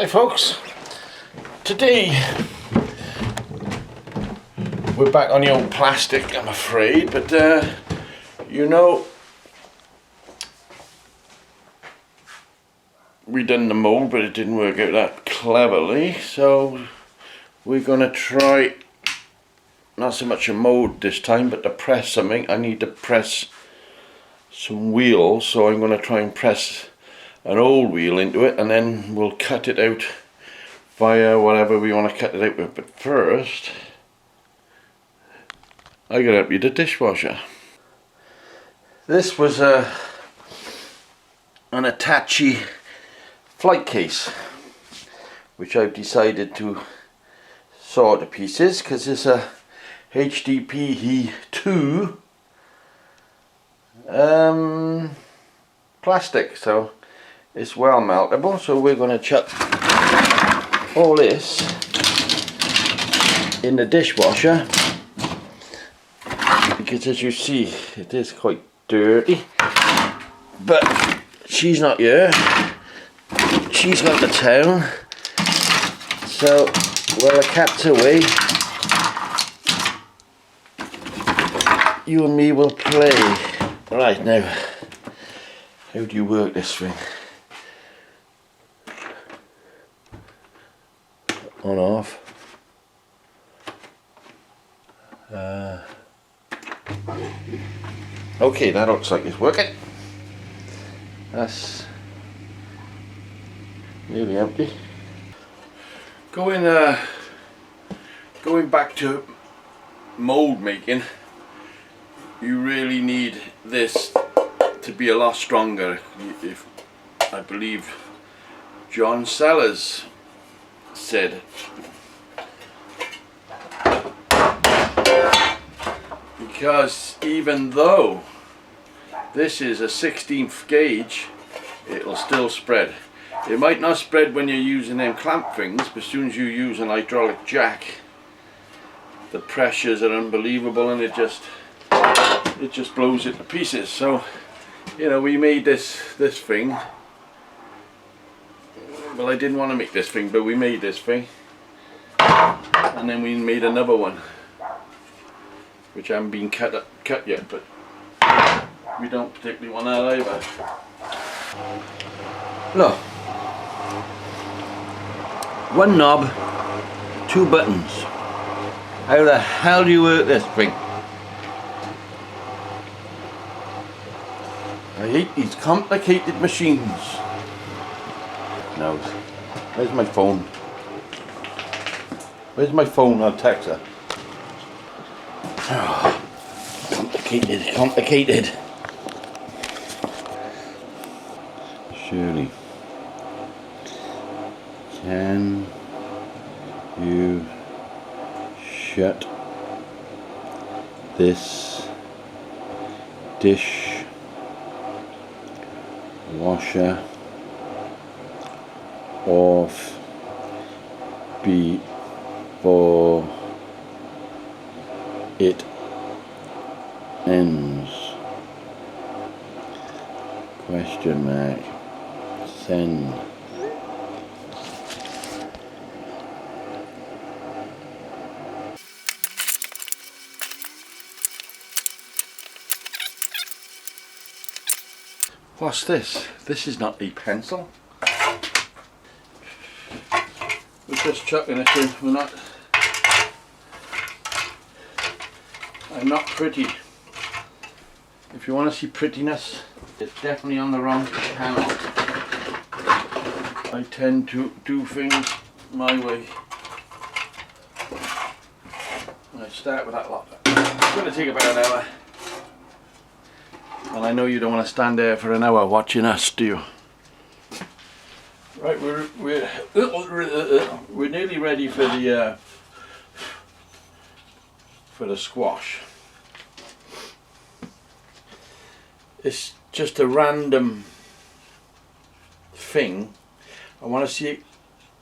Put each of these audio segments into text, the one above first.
Hi folks, today we're back on the old plastic, I'm afraid, but you know, we done the mould but it didn't work out that cleverly, so we're going to try not so much a mould this time but to press something. I need to press some wheels, so I'm going to try and press an old wheel into it and then we'll cut it out via whatever we want to cut it out with. But first I gotta empty the dishwasher. This was an Hitachi flight case which I've decided to saw to pieces because it's a hdpe 2 plastic, so it's well meltable. So we're going to chuck all this in the dishwasher because, as you see, it is quite dirty, but she's not here, she's gone to town, so while the cat's away you and me will play. Right, now how do you work this thing? On, off. Okay, that looks like it's working. That's nearly empty. Going back to mould making, you really need this to be a lot stronger. If I believe John Sellers said, because even though this is a 16th gauge, it'll still spread. It might not spread when you're using them clamp things, but as soon as you use an hydraulic jack, the pressures are unbelievable and it just blows it to pieces. So, you know, we made this thing. Well, I didn't want to make this thing, but we made this thing, and then we made another one which hasn't been cut yet, but we don't particularly want that either. Look, one knob, two buttons. How the hell do you work this thing? I hate these complicated machines. Now, where's my phone? Where's my phone? I'll text her. Oh, complicated. Shirley, can you shut this dishwasher off before it ends? Question mark. Send. What's this? This is not a pencil. We're just chucking it in. I'm not pretty. If you want to see prettiness, it's definitely on the wrong channel. I tend to do things my way. I start with that lot. It's going to take about an hour. And I know you don't want to stand there for an hour watching us, do you? Right, we're nearly ready for the squash. It's just a random thing. I want to see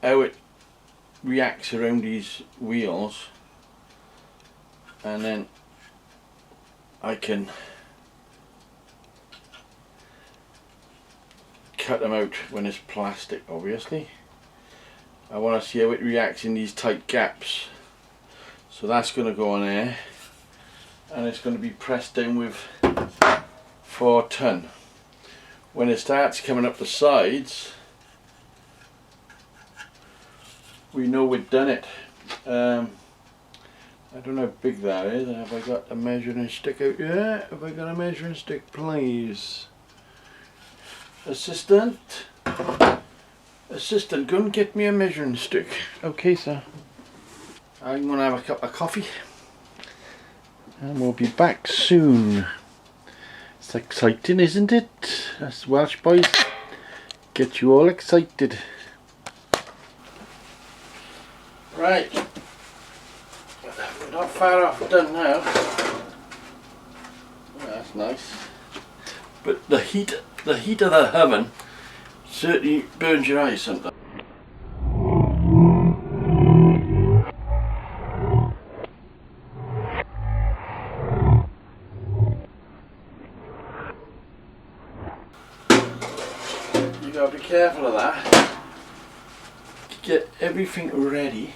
how it reacts around these wheels, and then I can cut them out when it's plastic, obviously. I want to see how it reacts in these tight gaps. So that's going to go on there, and it's going to be pressed down with 4 ton. When it starts coming up the sides, we know we've done it. I don't know how big that is. Have I got a measuring stick out here? Have I got a measuring stick, please? Assistant? Assistant, go and get me a measuring stick. Okay, sir. I'm going to have a cup of coffee. And we'll be back soon. It's exciting, isn't it? That's Welsh boys. Get you all excited. Right. We're not far off done now. That's nice. But the heat of the oven certainly burns your eyes sometimes. You gotta be careful of that. Get everything ready.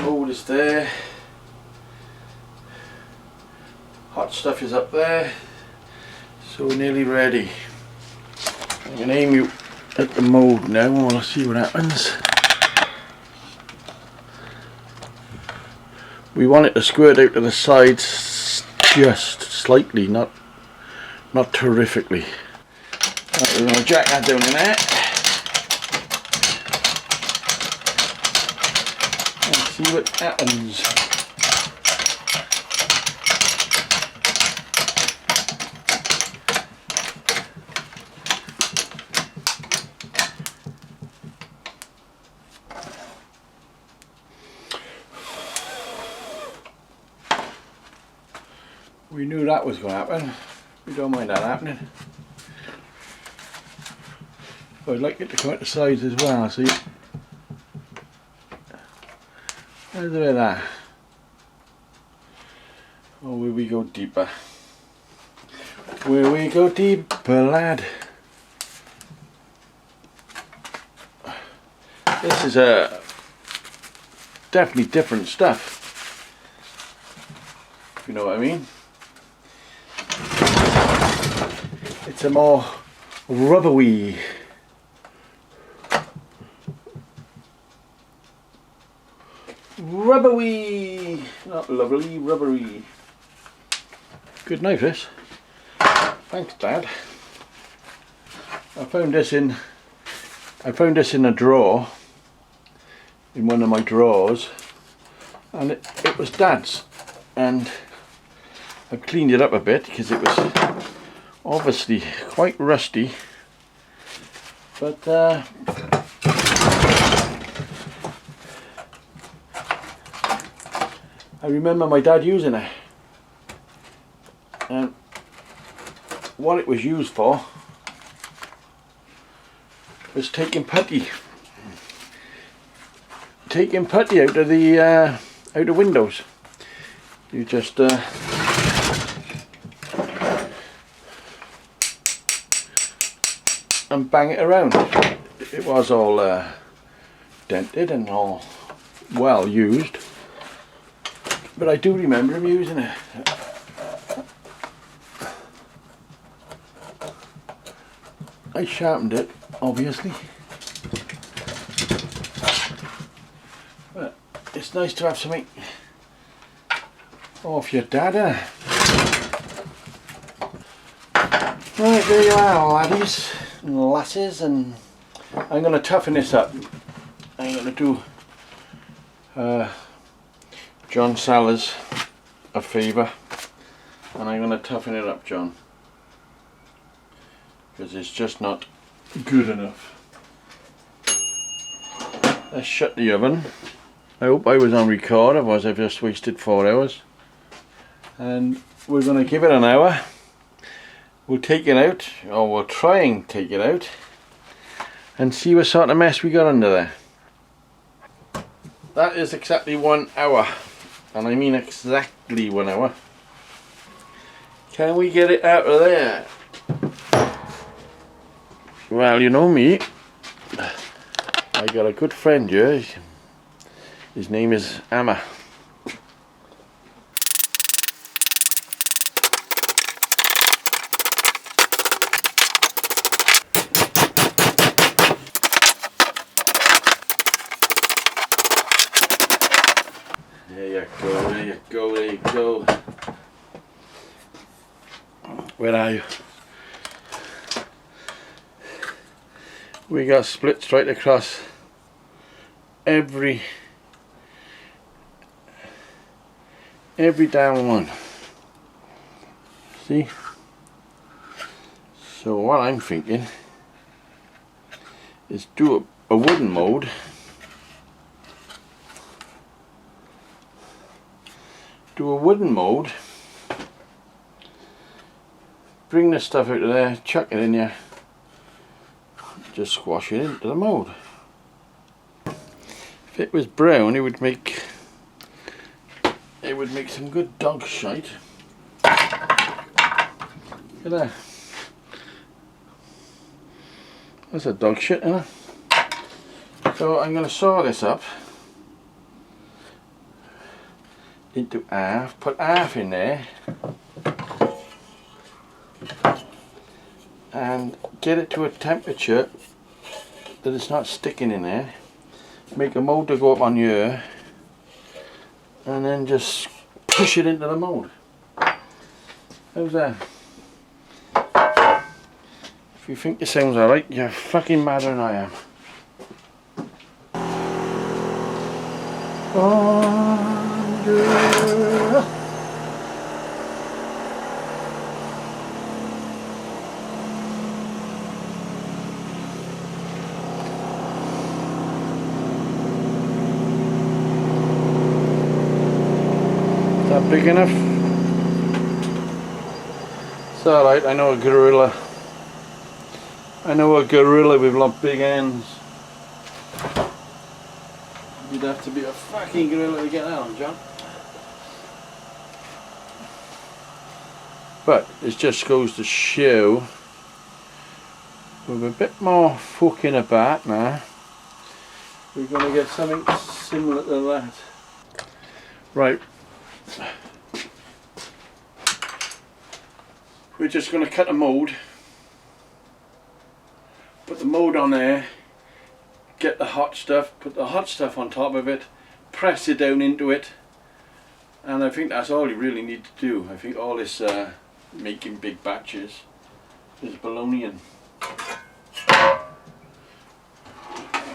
Mold is there. Hot stuff is up there. So we're nearly ready. I'm going to aim you at the mould now and we'll see what happens. We want it to squirt out to the sides just slightly, not terrifically. Right, we're going to jack that down in there. And see what happens. We knew that was going to happen. We don't mind that happening. But I'd like it to come out the sides as well, see? How's about that? Or will we go deeper? Will we go deeper, lad? This is definitely different stuff. If you know what I mean. It's a more rubbery. Rubbery, not lovely, rubbery. Good knife this. Thanks, Dad. I found this in a drawer, in one of my drawers, and it was Dad's, and I've cleaned it up a bit because it was obviously quite rusty, but I remember my dad using it, and what it was used for was taking putty out of the windows. You just and bang it around. It was all dented and all well used, but I do remember him using it. I sharpened it, obviously, but it's nice to have something off your dad, eh? Right, there you are, laddies and lasses, and I'm going to toughen this up. I'm going to do John Sellers a favour, and I'm going to toughen it up, John, because it's just not good enough. Let's shut the oven. I hope I was on record, otherwise I've just wasted 4 hours. And we're going to give it an hour. We'll take it out, or we'll try and take it out, and see what sort of mess we got under there. That is exactly 1 hour, and I mean exactly 1 hour. Can we get it out of there? Well, you know me, I I got a good friend here. His name is Emma. There you go, there you go, there you go. Where are you? We got splits right across every down one. See? So what I'm thinking is do a wooden mold. Do a wooden mold. Bring the stuff out of there, chuck it in here. Just squash it into the mold. If it was brown, it would make some good dog shite. Look at that. That's a dog shit, isn't it? So I'm going to saw this up into half. Put half in there. And get it to a temperature that it's not sticking in there. Make a mold to go up on here, and then just push it into the mold. How's that? If you think it sounds alright, you're fucking madder than I am. Big enough? It's alright, I know a gorilla. I know a gorilla with like big hands. You'd have to be a fucking gorilla to get that on, John. But it just goes to show with a bit more fucking about now, we're going to get something similar to that. Right. We're just going to cut a mould, put the mould on there, get the hot stuff, put the hot stuff on top of it, press it down into it, and I think that's all you really need to do. I think all this making big batches is baloney.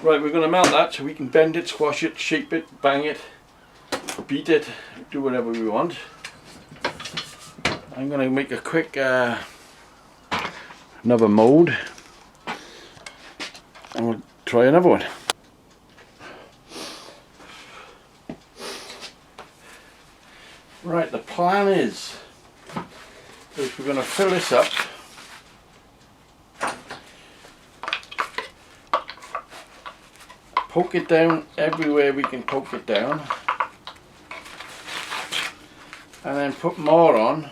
Right, we're going to melt that so we can bend it, squash it, shape it, bang it, beat it, do whatever we want. I'm going to make a quick another mould, and we'll try another one. Right, the plan is we're going to fill this up. Poke it down everywhere we can poke it down, and then put more on,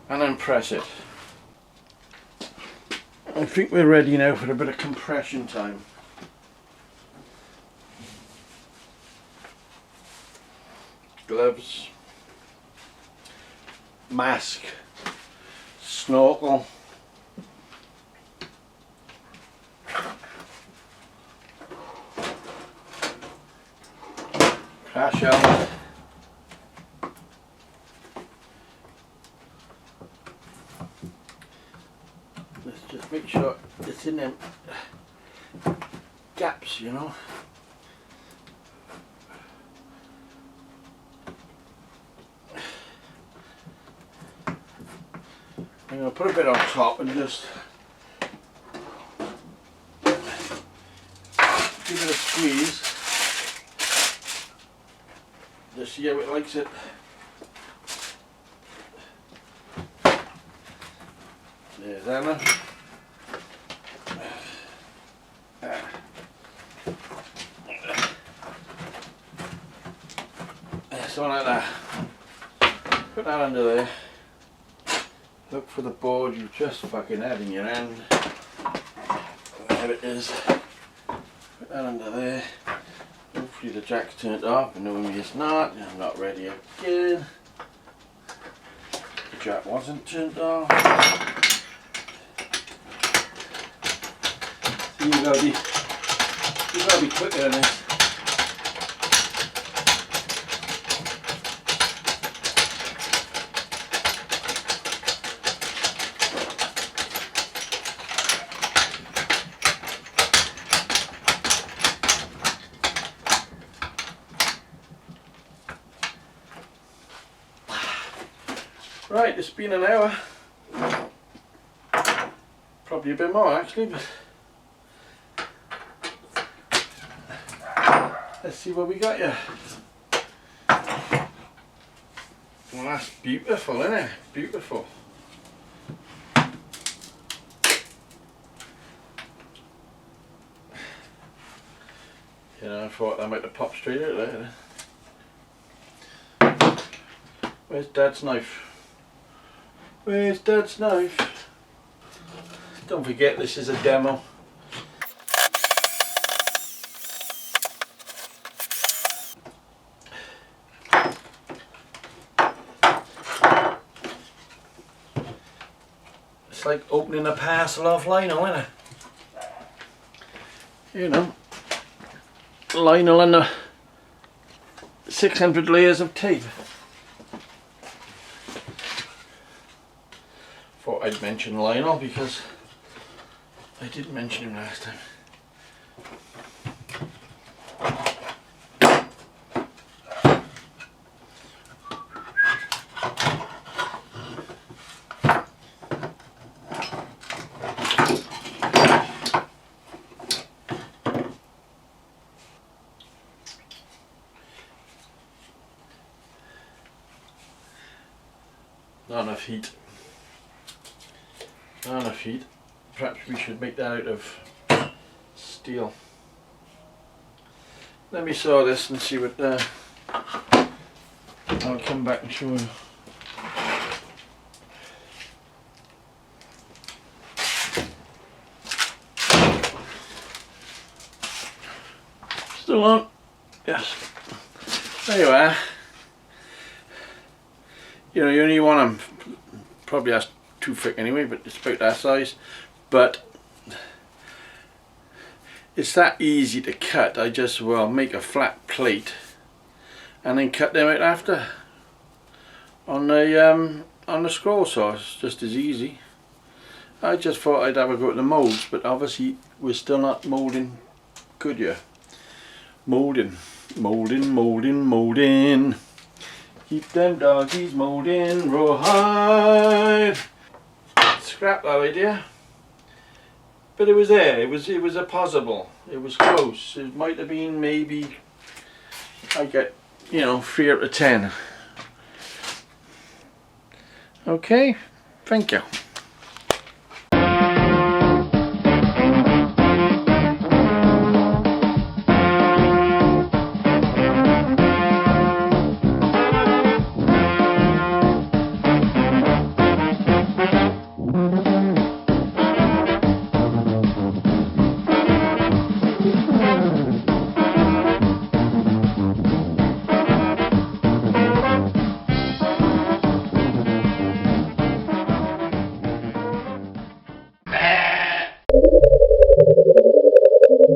and then press it. I think we're ready now for a bit of compression time. Gloves, mask, snorkel, crash helmet, let's just make sure it's in them gaps, you know. I'm going to put a bit on top and just give it a squeeze. Just see how it likes it. There's Anna. Something like that. Put that under there. Look for the board you just fucking had in your hand. There it is. Get that under there. Hopefully the jack's turned off, but knowing me it's not. I'm not ready again. The jack wasn't turned off. So you gotta be quicker than this. Right, it's been an hour, probably a bit more actually, but let's see what we got here. Well, that's beautiful, isn't it? Beautiful. You know, I thought that might have popped straight out there. Where's Dad's knife? Where's Dad's knife? Don't forget this is a demo. It's like opening a parcel of vinyl, isn't it? You know, vinyl and 600 layers of tape. Thought I'd mention Lionel because I did mention him last time. Not enough heat. Not enough heat. Perhaps we should make that out of steel. Let me saw this and see what I'll come back and show you. Still on? Yes. There you are. You know, you only want them, probably that's too thick anyway, but it's about that size. But it's that easy to cut. I just make a flat plate and then cut them out after on the scroll saw. It's just as easy. I just thought I'd have a go at the molds, but obviously we're still not molding good yet. Molding. Keep them doggies molding rawhide. Scrap that idea. But it was there. It was a possible. It was close. It might have been maybe I get 3 out of 10. Okay. Thank you.